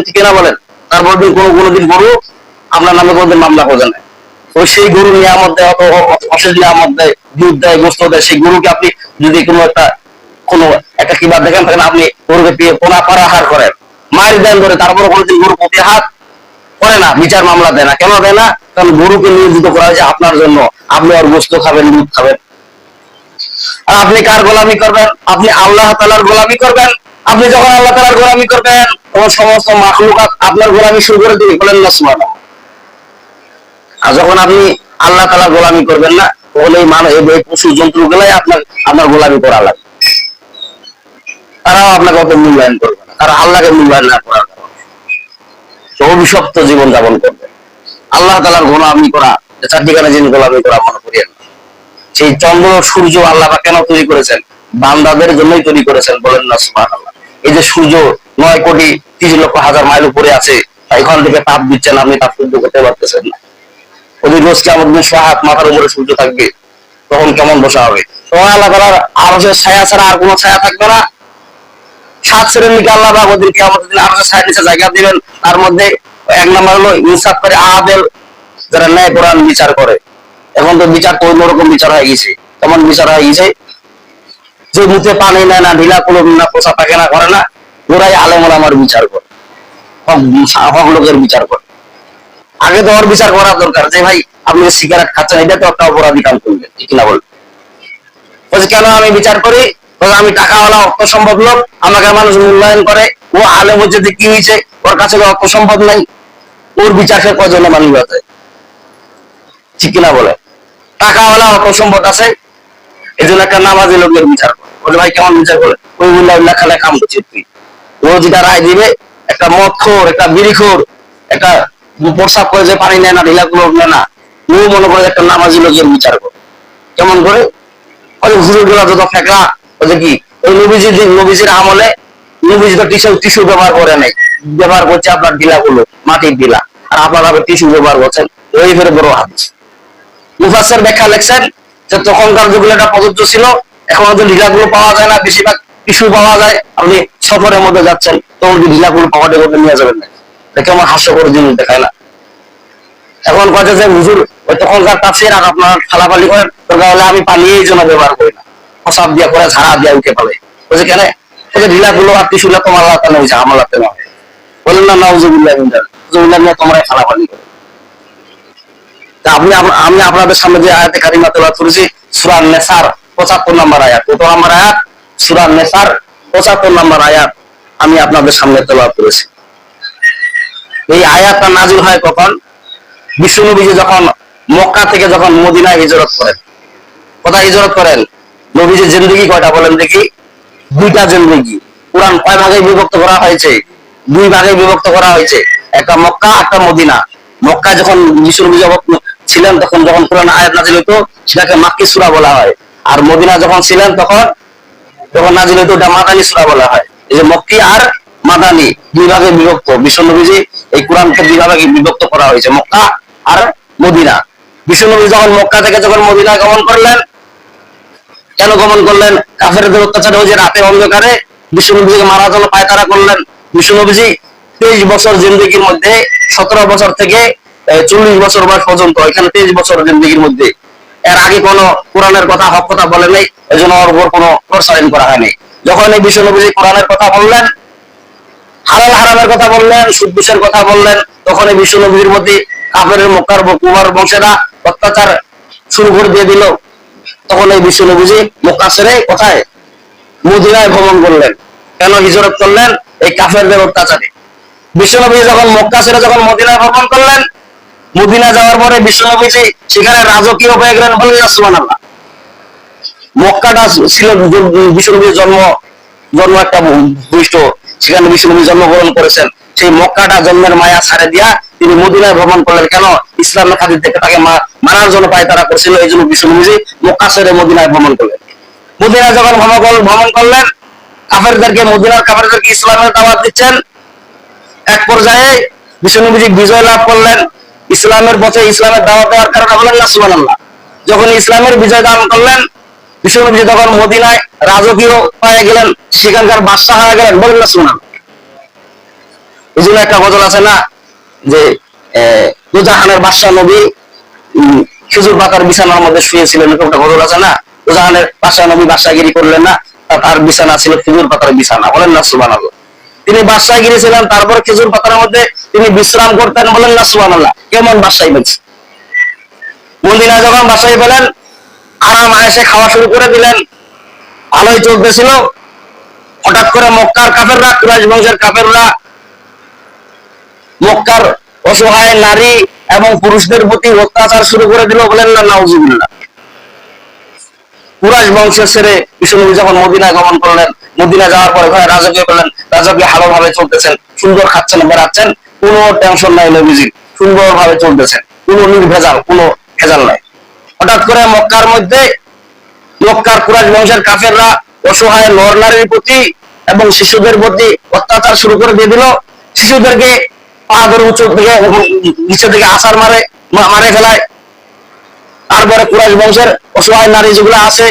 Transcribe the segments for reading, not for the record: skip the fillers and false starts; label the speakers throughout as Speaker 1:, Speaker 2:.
Speaker 1: ঠিক না বলেন? তারপর দিন কোনোদিন গরু আপনার নামে কোনোদিন মামলা করে না। ওই সেই গরু নিয়ামত দেয়, অত অশেষ নিয়ামত দেয়, দুধ দেয়, গোস্ত দেয়, সেই গরুকে আপনি যদি কোনো একটা কিবার দেখেন, তাহলে আপনি গরুকে পেয়ে পোনা পাড়া হার করেন, মায়ের দেন ধরে, তারপরে কোনোদিন গরু প্রতি হাত করে না, বিচার মামলা দেয় না। কেন দেয় না? কারণ গরুকে নিয়োজিত করা হয়েছে আপনার জন্য, আপনি আর গোস্ত খাবেন, দুধ খাবেন। আর আপনি কার গোলামি করবেন? আপনি আল্লাহ তাআলার গোলামি করবেন। আপনি যখন আল্লাহ তাআলার গোলামি করবেন, তখন সমস্ত মাখলুকাত আপনার গোলামি শুরু করে দিবে, বলেন না সুবহানাল্লাহ। আর যখন আপনি আল্লাহ তাআলার গোলামি করবেন না, তখন এই পশু জন্তু গুলাই আপনার গোলামি করা লাগবে। তারাও আপনাকে অত মূল্যায়ন করবে না, তারা আল্লাহকে মূল্যায়ন না করার কারণে অভিশপ্ত জীবন যাপন করবে। আল্লাহ তাআলার গোলামি করা, চারদিকে যিনি গোলামি করা মনে করিয়েন। সেই চন্দ্র সূর্য আল্লাহ কেন তৈরি করেছেন? বান্দাদের জন্যই তৈরি করেছেন, বলেন না সুবহানাল্লাহ। এই যে সূর্য 9,30,00,000 মাইল উপরে আছে, এখান থেকে তাপ দিচ্ছেন, আপনি তাপ সহ্য করতে পারতেছেন না। ওদের রোজ কেমন দিন হাত মাথার উপরে সূর্য থাকবে, তখন কেমন বসা হবে? তখন আল্লাহ তাআলার আরশের ছায়া ছাড়া আর কোনো ছায়া থাকবে না। 7 শ্রেণীকে আল্লাহ পাক ওদেরকে আমাদের দিন আরশের ছায়া নিচে জায়গা দিবেন। তার মধ্যে এক নম্বর হলো ইনসাফ করে, আদেল, যারা ন্যায় কোরআন বিচার করে। এখন তো বিচার তো অন্যরকম বিচার হয়ে গেছে। কেমন বিচার হয়ে গেছে? যে মুখে পানি নেয় না, ঢিলা কলম না, পোষা থাকে না, করে না, ওরাই আলেম ওলামার বিচার করে, হক লোকের বিচার করে। আগে তো ওর বিচার করা দরকার, যে ভাই আপনি সিগারেট খাচ্ছেন, এটা তো একটা অপরাধী কাম করবেন, ঠিক না বল? বলছে কেন আমি বিচার করি? আমি টাকাওয়ালা, অর্থ সম্ভব লোক, আমাকে মানুষ মূল্যায়ন করে, ও আলেম হচ্ছে কি হয়েছে, ওর কাছে অর্থ সম্পদ নাই, ওর বিচার সে কজনে মানুষ আছে, ঠিক কিনা বলে? টাকাওয়ালা, অর্থ সম্পদ আছে, এই জন্য একটা নামাজি লোকের বিচার করে। বলে ভাই কেমন বিচার করে? ওই উল্লাহ খালে কাম করছে তুই। ও যেটা রায় দিবে, একটা মদখোর, একটা বিড়িখোর, একটা প্রস্রাব করে যে পানি নেয় না, ঢিলা গুলো নেয় না, ও মনে করে একটা নামাজি লোকের বিচার করে। কেমন করে? ওই হুজুর গুলা যত ফেঁকড়া, ওই যে কি, ওই নবীজির আমলে নবীজি তো টিস্যু ব্যবহার করে নাই, ব্যবহার করছে আপনার ঢিলা গুলো, মাটির ঢিলা, আর আপনারা টিস্যু ব্যবহার করছেন। ওই ফের বড় হাদিস মুফাসসির ব্যাখ্যা লিখছেন যে তখনকার যুগে এটা প্রযোজ্য ছিল, এখন হয়তো ঢিলাগুলো পাওয়া যায় না, বেশিরভাগ টিস্যু পাওয়া যায়। আপনি সফরের মধ্যে যাচ্ছেন, তখন কি ঢিলাগুলো পাওয়াটা করতে নিয়ে যাবেন না? এটা কেমন হাস্যকর জিনিস দেখায় না? এখন কথা যে হুজুর ওই তখনকার তাফসীর আর আপনার ফালাফালি করেন, দরকার হলে আমি পানি এই জন্য ব্যবহার করি না, প্রসাব দিয়া করে ঝাড়া দিয়া উঠে পালাই। বলছে কেন? বলছে ঢিলাগুলো আর টিস্যুগুলো তোমার আল্লাহ তাআলা হয়েছে, আমার আল্লাহ তাআলা বলেন না, নাউযুবিল্লাহ মিন যালিক, নাউযুবিল্লাহ নিয়ে তোমরা ফালাফালি করো। আমি আপনাদের সামনে যে আয়াতে কারিমা তেলাওয়াত করেছি, সূরা নেসার 75 নম্বর আয়াত, কত নম্বর আয়াত? সূরা নেসার 75 নম্বর আয়াত আমি আপনাদের সামনে তেলাওয়াত করেছি। এই আয়াতটা নাযিল হয় কখন? বিশ্বনবীজি যখন মক্কা থেকে যখন মদিনায় হিজরত করেন। কোথায় হিজরত করেন? নবীজির জিন্দেগি কয়টা বলেন দেখি? 2টা জিন্দেগি। কুরআন কয় ভাগে বিভক্ত করা হয়েছে? 2 ভাগে বিভক্ত করা হয়েছে, একটা মক্কা, একটা মদিনা। মক্কা যখন বিশ্বনবী ছিলেন, তখন যখন কোরআন আয়াত নাযিল হতো, সেটাকে মাক্কি সূরা বলা হয়। আর মদিনা যখন ছিলেন, তখন নাযিল হতো, ওটা মাদানী সূরা বলা হয়। এই যে মক্কি আর মাদানী 2 ভাগে বিভক্ত। বিশ্বনবীজি এই কোরআনকে 2 ভাগে বিভক্ত করা হয়েছে, মক্কা আর মদিনা। বিশ্বনবী যখন মক্কা থেকে যখন মদিনা গমন করলেন, কেন গমন করলেন? কাফেরদের অত্যাচারে, ওই যে রাতে অন্ধকারে বিশ্বনবীজিকে মারার জন্য পায়তারা করলেন। বিশ্বনবীজি 23 বছর জিন্দেগির মধ্যে, 17 বছর থেকে 40 বছর বয়স পর্যন্ত, এখানে 23 বছর জিন্দেগির মধ্যে এর আগে কোনো কোরআনের কথা, হক কথা বলে নাই, এই জন্য ওর উপর কোনো প্রসারণ করা হয়নি। যখন এই বিশ্বনবীজি কোরআনের কথা বললেন, হালাল হারামের কথা বললেন, সুদ কথা বললেন, তখন এই বিশ্বনবীর মধ্যে কাফেরের মক্কার কুমার বংশেরা অত্যাচার শুরু করে দিয়ে দিল। তখন এই বিশ্বনবীজি মক্কা ছেড়ে কোথায়? মদিনায় ভ্রমণ করলেন। কেন হিজরত করলেন? এই কাফেরদের অত্যাচারে। বিশ্বনবী যখন মক্কা ছেড়ে যখন মদিনায় ভ্রমণ করলেন, মদিনা যাওয়ার পরে বিশ্বনবীজি সেখানে রাজকীয় হয়ে গেলেন, বলেন না সুবহানাল্লাহ। মক্কাটা ছিল বিশ্বনবীর জন্ম একটা ভূমিষ্ঠ, সেখানে বিশ্বনবী জন্মগ্রহণ করেছেন। সেই মক্কাটা জন্মের মায়া ছাড়ে দিয়া তিনি মদিনায় ভ্রমণ করলেন। কেন? ইসলামের খাতির থেকে তাকে মারার জন্য পায়তারা করছিল, এই জন্য বিশ্বনবীজি মক্কা ছেড়ে মদিনায় ভ্রমণ করলেন। মদিনায় যখন ভ্রমণ করলেন, মদিনার কাফেরদেরকে ইসলামের দাওয়াত দিচ্ছেন। এক পর্যায়ে বিশ্বনবীজি বিজয় লাভ করলেন ইসলামের পথে, ইসলামের দাওয়াত দেওয়ার কারণে, বলেন না সুবহানাল্লাহ। যখন ইসলামের বিজয় দান করলেন, বিশ্বনবীজি তখন মদিনায় রাজকীয় হয়ে গেলেন, সেখানকার বাদশা হয়ে গেলেন, বলেন না সুবহানাল্লাহ। এই জন্য একটা গজল আছে না যে দুজাহানের বাদশাহ নবী খেজুর পাতার বিছানার মধ্যে শুয়েছিলেন, একটা গজল আছে না? দুজাহানের বাদশাহ নবী বাদশাহগিরি করলেন না, তার বিছানা ছিল খেজুর পাতার বিছানা, বলেন না সুবহানাল্লাহ। তিনি বাদশাহগিরি ছিলেন, তারপর খেজুর পাতার মধ্যে তিনি বিশ্রাম করতেন, বলেন না সুবহানাল্লাহ। কেমন বাদশাহী বলছে। মদিনায় যখন বাদশাহী পেলেন, আরাম আয়েশে খাওয়া শুরু করে দিলেন, ভালোই চলতেছিল। হঠাৎ করে মক্কার কাফেররা, কুরাইশ বংশের কাফেররা মক্কার অসহায় নারী এবং পুরুষদের প্রতি অত্যাচার শুরু করে দিল, বলেন না নাউজুবিল্লাহ। কুরাইশ বংশের ছেড়ে বিশ্বনবী যখন মদিনায় গমন করলেন, মদিনা যাওয়ার পরে ঘরে রাজকীয় পেলেন, রাজকীয় ভালোভাবে চলতেছেন, সুন্দর খাচ্ছেন বেড়াচ্ছেন, কোনো টেনশন নাই নবীজির, সুন্দর ভাবে চলতেছেন, কোনো নির্ভেজাল, কোনো ভেজাল নাই। হঠাৎ করে মক্কার মধ্যে মক্কার কুরাইশ বংশের কাফেররা অসহায় নর নারীর প্রতি এবং শিশুদের প্রতি অত্যাচার শুরু করে দিয়ে দিল। শিশুদেরকে পা ধরে উঁচু দিকে নিচের দিকে আছাড় মারে ফেলায়। তারপরে কুরাইশ বংশের অসহায় নারী যেগুলো আছে,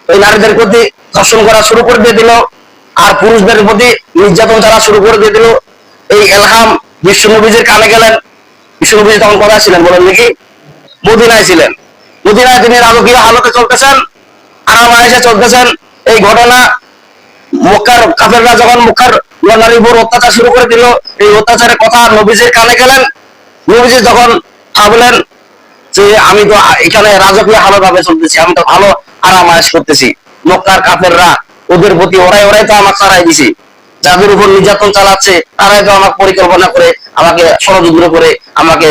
Speaker 1: ওই নারীদের প্রতি ধর্ষণ করা শুরু করে দিয়ে দিল, আর পুরুষদের প্রতি নির্যাতন চালা শুরু করে দিয়ে দিল। এই এলহাম বিশ্বনবীজির কানে গেলেন। বিশ্বনবীজি তখন কোথায় ছিলেন বলেন দেখি? মদিনায় ছিলেন। মদিনায় তিনি রাজকীয় হালতে চলতেছেন, আরাম আয়েশে চলতেছেন। এই ঘটনা মক্কার কাফেররা যখন মক্কার নারীর উপর অত্যাচার শুরু করে দিল, এই অত্যাচারের কথা নবীজির কানে গেলেন। নবীজি যখন ভাবলেন যে আমি তো এখানে রাজকীয় হালত ভাবে চলতেছি, আমি তো ভালো আরাম আয়েশ করতেছি, মক্কার কাফেররা ওদের প্রতি ওরাই তো আমাকে ছাড়াই দিছে, যাদের উপর নির্যাতন চালাচ্ছে তারাই তো আমাকে পরিকল্পনা করে, আমাকে ষড়যন্ত্র করে, আমাকে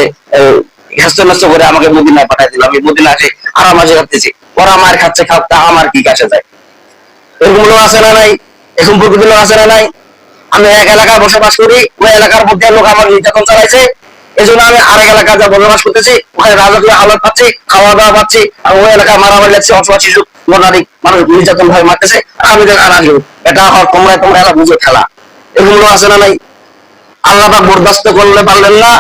Speaker 1: হেস্তনস্ত করে আমাকে মদিনায় পাঠাই দিল। আমি মদিনায় আরাম আয়েশ করতেছি, ওরা মায়ের খাচ্ছে, খাওয়া আমার কি কাছে যায়? এরকম লোক আছে না নাই? এরকম প্রকৃতি লোক আছে না নাই? আমি এক এলাকায় বসবাস করি, ওই এলাকার মধ্যে লোক আমার নির্যাতন চালাইছে, এই জন্য আমি আরেক এলাকায় যা বসবাস করতেছি, ওখানে রাজকীয় হালত পাচ্ছি, খাওয়া দাওয়া পাচ্ছি, আর ওই এলাকায় মারামারি লাগছে, অসহায় শিশু নারী মানুষ নির্যাতন ভাবে মারতেছে, আর আমি এটা হওয়ার তোমরা এলা বুঝো খেলা। এরকম লোক আছে না নাই? আল্লাহ পাক বরদাস্ত করলে পারলেন না।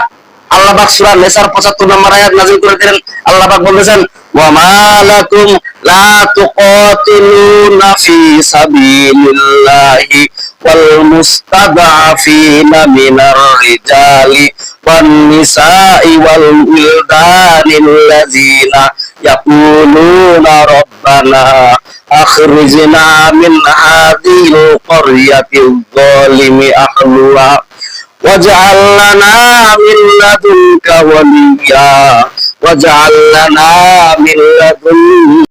Speaker 1: আল্লাহ পাক সূরা নিসার ৭৫ নম্বর আয়াত নাযিল করে দিলেন। আল্লাহ পাক বলেছেন, ওয়া মা লাকুম লা তুকাতিলুনা ফি সাবিলিল্লাহি ওয়াল মুস্তাদআফিনা মিনার রিজালি ওয়ান নিসাই ওয়াল উলদানিল্লাযিনা ইয়াকুলুনা রাব্বানা আখরিজনা মিন হাযিহিল ক্বরয়াতিল যালিমি আহলুহা واجعل لنا من لدنك وليا واجعل لنا من لدنك